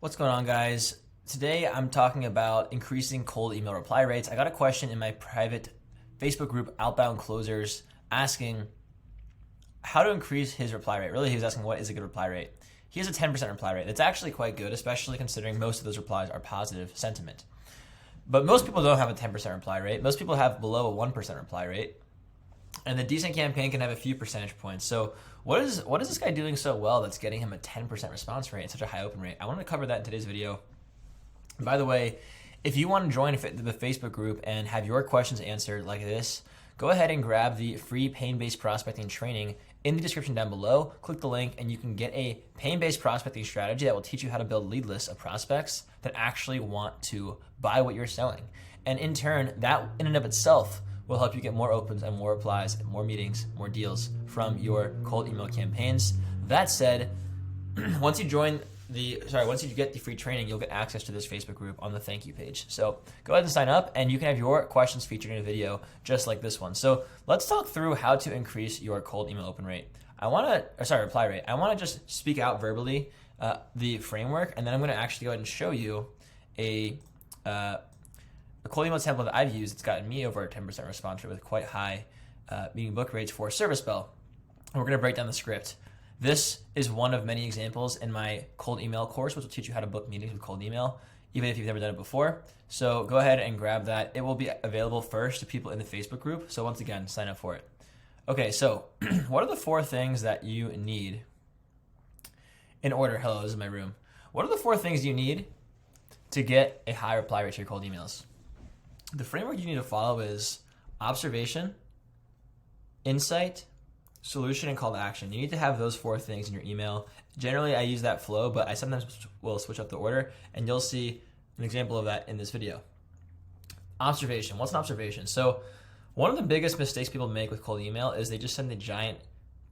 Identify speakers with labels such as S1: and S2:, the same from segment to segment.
S1: What's going on, guys? Today I'm talking about increasing cold email reply rates. I got a question in my private Facebook group, Outbound Closers, asking how to increase his reply rate. Really, he was asking what is a good reply rate. He has a 10% reply rate. That's actually quite good, especially considering most of those replies are positive sentiment. But most people don't have a 10% reply rate. Most people have below a 1% reply rate. And the decent campaign can have a few percentage points. So what is this guy doing so well that's getting him a 10% response rate and such a high open rate? I wanted to cover that in today's video. And by the way, if you want to join the Facebook group and have your questions answered like this, go ahead and grab the free pain-based prospecting training in the description down below. Click the link and you can get a pain-based prospecting strategy that will teach you how to build lead lists of prospects that actually want to buy what you're selling. And in turn, that in and of itself will help you get more opens and more replies and more meetings, more deals from your cold email campaigns. That said, once you get the free training, you'll get access to this Facebook group on the thank you page. So go ahead and sign up and you can have your questions featured in a video just like this one. So let's talk through how to increase your cold email open rate. Reply rate. I want to just speak out verbally the framework, and then I'm going to actually go ahead and show you a cold email template that I've used. It's gotten me over a 10% response rate with quite high meeting book rates for Service Bell. And we're going to break down the script. This is one of many examples in my cold email course, which will teach you how to book meetings with cold email, even if you've never done it before. So go ahead and grab that. It will be available first to people in the Facebook group. So once again, sign up for it. Okay, so what are the 4 things that you need in order? Hello, this is my room. What are the 4 things you need to get a high reply rate to your cold emails? The framework you need to follow is observation, insight, solution, and call to action. You need to have those 4 things in your email. Generally, I use that flow, but I sometimes will switch up the order, and you'll see an example of that in this video. Observation. What's an observation? So one of the biggest mistakes people make with cold email is they just send a giant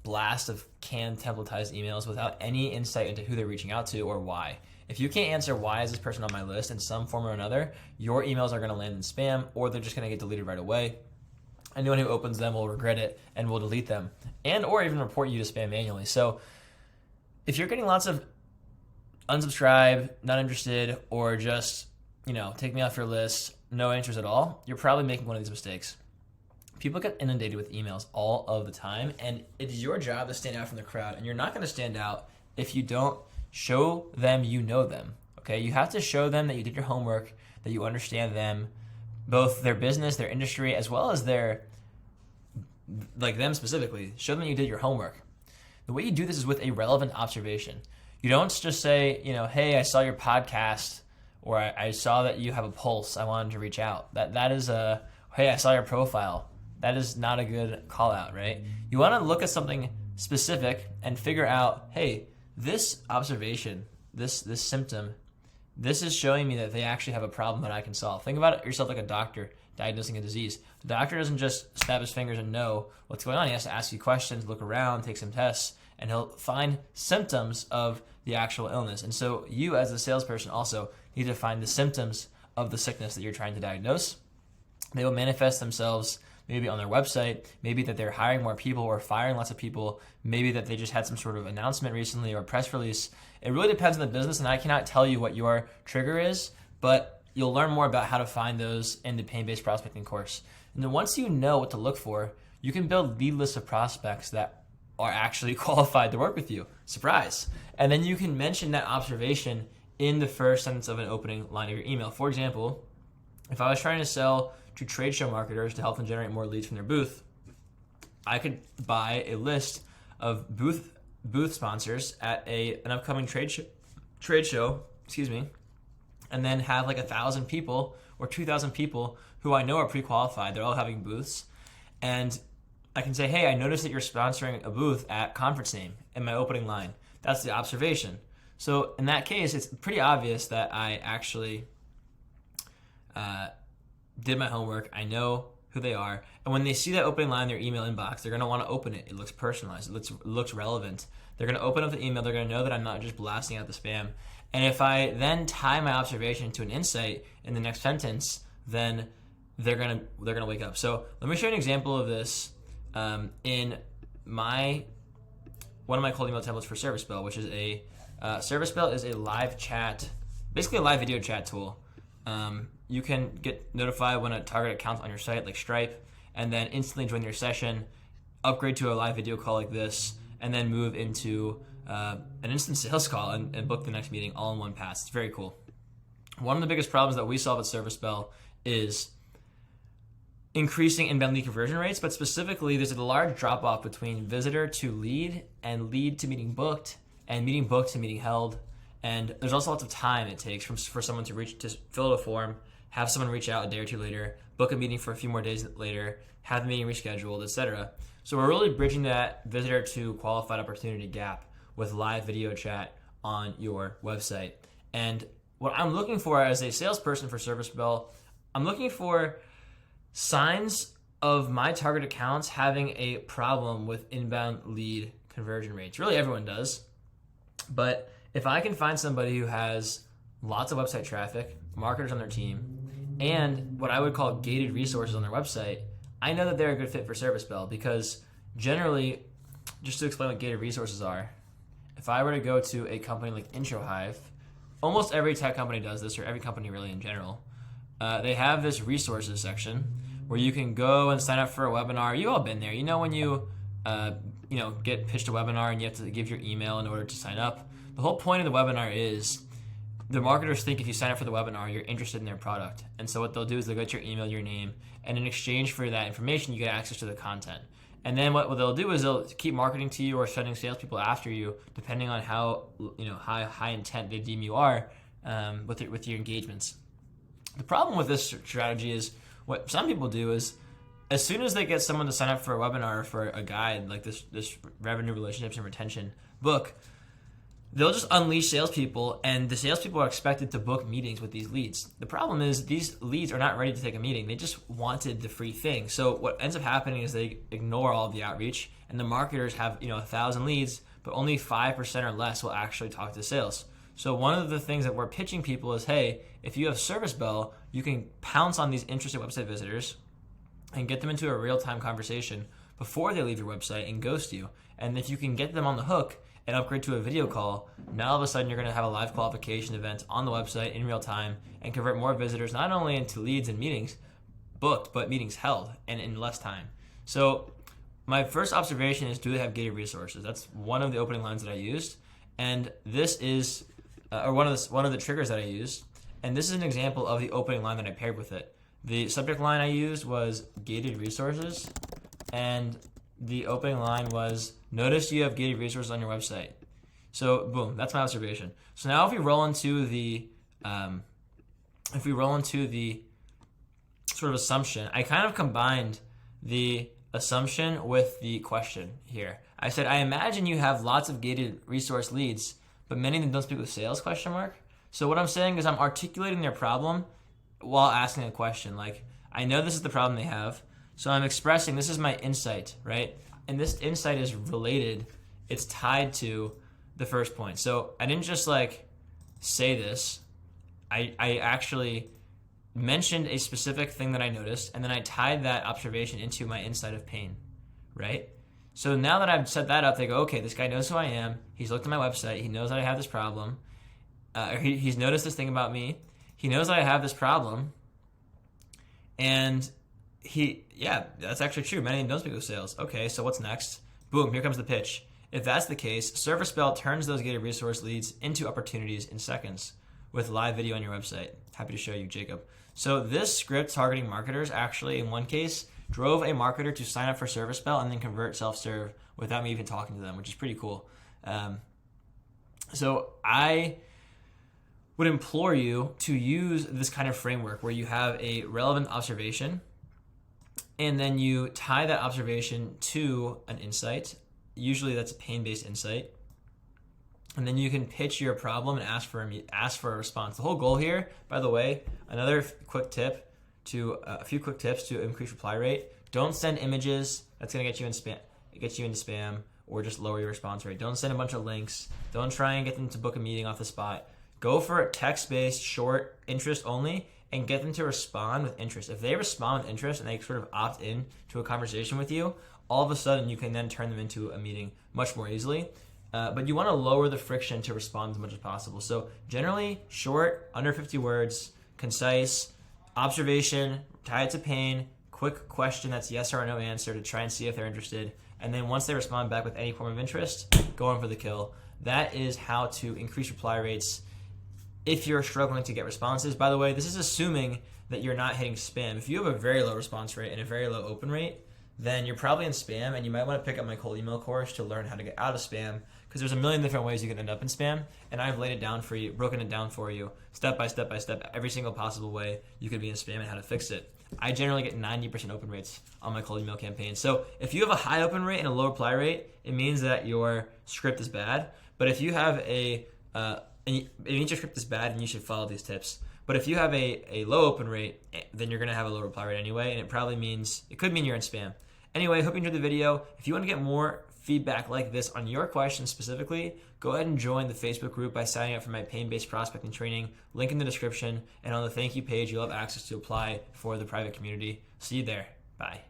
S1: blast of canned templatized emails without any insight into who they're reaching out to or why. If you can't answer why is this person on my list in some form or another, your emails are going to land in spam, or they're just going to get deleted right away. Anyone who opens them will regret it and will delete them, and or even report you to spam manually. So if you're getting lots of unsubscribe, not interested, or just, take me off your list, no answers at all, you're probably making one of these mistakes. People get inundated with emails all of the time, and it's your job to stand out from the crowd, and you're not going to stand out if you don't show them you know them, okay? You have to show them that you did your homework, that you understand them, both their business, their industry, as well as them specifically. Show them you did your homework. The way you do this is with a relevant observation. You don't just say, hey, I saw your podcast, or I saw that you have a pulse, I wanted to reach out. That is hey, I saw your profile. That is not a good call out, right? You want to look at something specific and figure out, hey, this observation, this symptom, this is showing me that they actually have a problem that I can solve. Think about it yourself like a doctor diagnosing a disease. The doctor doesn't just snap his fingers and know what's going on. He has to ask you questions, look around, take some tests, and he'll find symptoms of the actual illness. And so you as a salesperson also need to find the symptoms of the sickness that you're trying to diagnose. They will manifest themselves maybe on their website, maybe that they're hiring more people or firing lots of people, maybe that they just had some sort of announcement recently or press release. It really depends on the business, and I cannot tell you what your trigger is, but you'll learn more about how to find those in the pain-based prospecting course. And then once you know what to look for, you can build lead lists of prospects that are actually qualified to work with you. Surprise. And then you can mention that observation in the first sentence of an opening line of your email. For example, if I was trying to sell to trade show marketers to help them generate more leads from their booth, I could buy a list of booth sponsors at an upcoming trade show, and then have like 1,000 people or 2,000 people who I know are pre-qualified. They're all having booths, and I can say, hey, I noticed that you're sponsoring a booth at conference name in my opening line. That's the observation. So in that case, it's pretty obvious that I actually did my homework. I know who they are. And when they see that opening line in their email inbox, they're going to want to open it. It looks personalized. It looks relevant. They're going to open up the email. They're going to know that I'm not just blasting out the spam. And if I then tie my observation to an insight in the next sentence, then they're going to wake up. So let me show you an example of this in one of my cold email templates for Service Bell, which is a Service Bell is a live chat, basically a live video chat tool. You can get notified when a target account on your site, like Stripe, and then instantly join your session, upgrade to a live video call like this, and then move into an instant sales call and book the next meeting all in one pass. It's very cool. One of the biggest problems that we solve at Service Bell is increasing inbound lead conversion rates, but specifically there's a large drop off between visitor to lead and lead to meeting booked and meeting booked to meeting held. And there's also lots of time it takes for someone to fill out a form, have someone reach out a day or two later, book a meeting for a few more days later, have the meeting rescheduled, etc. So we're really bridging that visitor to qualified opportunity gap with live video chat on your website. And what I'm looking for as a salesperson for Service Bell, I'm looking for signs of my target accounts having a problem with inbound lead conversion rates. Really, everyone does. But if I can find somebody who has lots of website traffic, marketers on their team, and what I would call gated resources on their website, I know that they're a good fit for Service Bell, because generally, just to explain what gated resources are, if I were to go to a company like IntroHive, almost every tech company does this, or every company really in general, they have this resources section where you can go and sign up for a webinar. You've all been there. You know when you get pitched a webinar and you have to give your email in order to sign up. The whole point of the webinar is the marketers think if you sign up for the webinar, you're interested in their product. And so what they'll do is they'll get your email, your name, and in exchange for that information, you get access to the content. And then what they'll do is they'll keep marketing to you or sending salespeople after you, depending on how high intent they deem you are with your engagements. The problem with this strategy is what some people do is, as soon as they get someone to sign up for a webinar or for a guide like this revenue relationships and retention book, they'll just unleash salespeople, and the salespeople are expected to book meetings with these leads. The problem is these leads are not ready to take a meeting. They just wanted the free thing. So what ends up happening is they ignore all of the outreach, and the marketers have 1,000 leads, but only 5% or less will actually talk to sales. So one of the things that we're pitching people is, hey, if you have Service Bell, you can pounce on these interested website visitors and get them into a real-time conversation before they leave your website and ghost you. And if you can get them on the hook and upgrade to a video call, now all of a sudden you're going to have a live qualification event on the website in real time and convert more visitors not only into leads and meetings booked, but meetings held and in less time. So my first observation is, do they have gated resources? That's one of the opening lines that I used, and this is one of the triggers that I used, and this is an example of the opening line that I paired with it. The subject line I used was gated resources, and the opening line was, notice you have gated resources on your website. So boom, that's my observation. So now if we roll into the sort of assumption, I kind of combined the assumption with the question here. I said, I imagine you have lots of gated resource leads, but many of them don't speak with sales, ? So what I'm saying is I'm articulating their problem while asking a question. Like, I know this is the problem they have, so I'm expressing this is my insight, right? And this insight is related. It's tied to the first point. So I didn't just say this. I actually mentioned a specific thing that I noticed, and then I tied that observation into my insight of pain, right? So now that I've set that up, they go, okay, this guy knows who I am. He's looked at my website. He knows that I have this problem. He's noticed this thing about me. He knows that I have this problem. And that's actually true. Many of them don't speak with sales. Okay, so what's next? Boom, here comes the pitch. If that's the case, Service Bell turns those gated resource leads into opportunities in seconds with live video on your website. Happy to show you, Jacob. So this script targeting marketers actually, in one case, drove a marketer to sign up for Service Bell and then convert self-serve without me even talking to them, which is pretty cool. So I would implore you to use this kind of framework where you have a relevant observation and then you tie that observation to an insight. Usually that's a pain-based insight. And then you can pitch your problem and ask for a response. The whole goal here, by the way, a few quick tips to increase reply rate. Don't send images. That's going to get you into spam or just lower your response rate. Don't send a bunch of links. Don't try and get them to book a meeting off the spot. Go for a text-based, short, interest only, and get them to respond with interest. If they respond with interest and they sort of opt in to a conversation with you, all of a sudden you can then turn them into a meeting much more easily. but you want to lower the friction to respond as much as possible. So generally, short, under 50 words, concise, observation, tie it to pain, quick question that's yes or no answer to try and see if they're interested. And then once they respond back with any form of interest, go in for the kill. That is how to increase reply rates if you're struggling to get responses. By the way, this is assuming that you're not hitting spam. If you have a very low response rate and a very low open rate, then you're probably in spam, and you might want to pick up my cold email course to learn how to get out of spam, because there's a million different ways you can end up in spam, and I've laid it down for you, broken it down for you, step by step by step, every single possible way you could be in spam and how to fix it. I generally get 90% open rates on my cold email campaign. So if you have a high open rate and a low reply rate, it means that your script is bad. But if you have it means your script is bad and you should follow these tips. But if you have a low open rate, then you're going to have a low reply rate anyway, and it could mean you're in spam. Anyway, hope you enjoyed the video. If you want to get more feedback like this on your questions specifically, go ahead and join the Facebook group by signing up for my pain-based prospecting training. Link in the description, and on the thank you page, you'll have access to apply for the private community. See you there. Bye.